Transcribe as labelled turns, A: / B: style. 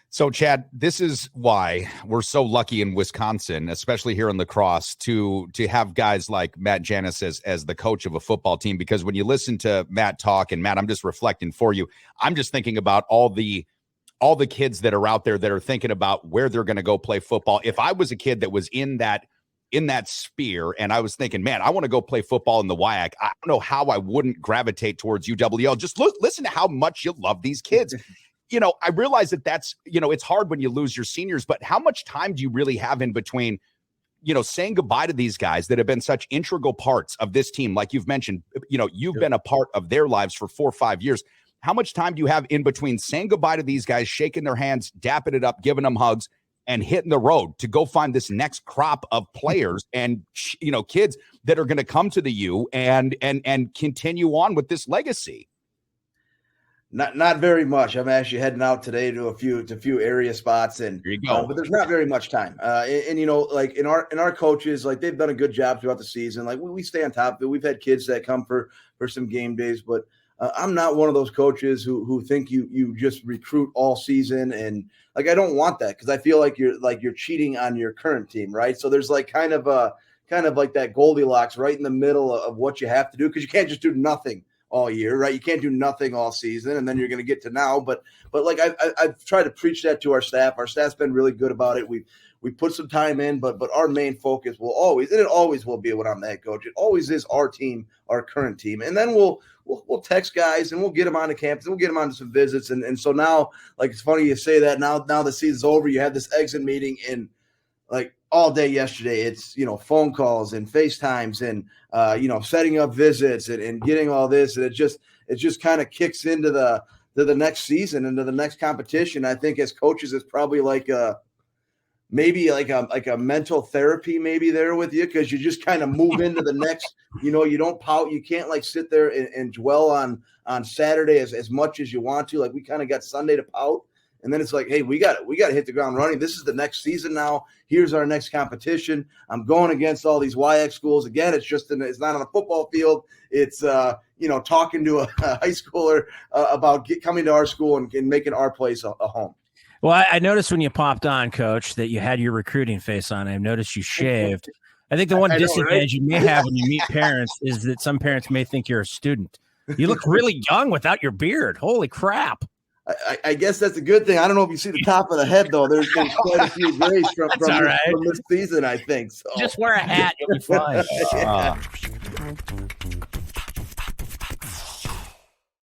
A: So, Chad, this is why we're so lucky in Wisconsin, especially here in lacrosse, to have guys like Matt Janus as the coach of a football team. Because when you listen to Matt talk, and Matt, I'm just reflecting for you, I'm just thinking about all the kids that are out there that are thinking about where they're going to go play football. If I was a kid that was in that sphere and I was thinking, man, I want to go play football in the WIAC, I don't know how I wouldn't gravitate towards UWL. Just listen to how much you love these kids. I realize that's, it's hard when you lose your seniors, but how much time do you really have in between, saying goodbye to these guys that have been such integral parts of this team? Like you've mentioned, you've been a part of their lives for 4 or 5 years. How much time do you have in between saying goodbye to these guys, shaking their hands, dapping it up, giving them hugs, and hitting the road to go find this next crop of players and, kids that are going to come to the U and continue on with this legacy?
B: Not very much. I'm actually heading out today to a few area spots, and
A: there you go.
B: But there's not very much time. And like in our coaches, like they've done a good job throughout the season. Like we stay on top of it. We've had kids that come for some game days, but I'm not one of those coaches who think you just recruit all season, and like I don't want that, because I feel like you're cheating on your current team, right? So there's like kind of like that Goldilocks right in the middle of what you have to do, because you can't just do nothing all year, right? You can't do nothing all season, and then you're going to get to now. But like I've tried to preach that to our staff. Our staff's been really good about it. We put some time in, but our main focus will always, and it always will be when I'm the head coach, it always is our team, our current team. And then we'll text guys and we'll get them on the campus and we'll get them on some visits. And so now, like, it's funny you say that now the season's over, you have this exit meeting, and like all day yesterday, it's, phone calls and FaceTimes and, setting up visits and getting all this. And it just kind of kicks into the next season, into the next competition. I think as coaches, it's probably like maybe like a mental therapy maybe there with you, because you just kind of move into the next, you don't pout. You can't like sit there and dwell on Saturday as much as you want to. Like we kind of got Sunday to pout. And then it's like, hey, we got to hit the ground running. This is the next season now. Here's our next competition. I'm going against all these WIAC schools. Again, it's not on a football field. It's, talking to a high schooler about coming to our school and making our place a home.
C: Well, I noticed when you popped on, Coach, that you had your recruiting face on. I noticed you shaved. I think the one disadvantage you may have when you meet parents is that some parents may think you're a student. You look really young without your beard. Holy crap.
B: I guess that's a good thing. I don't know if you see the top of the head, though. There's quite a few grays from this season, I think. So.
C: Just wear a hat. You'll be fine.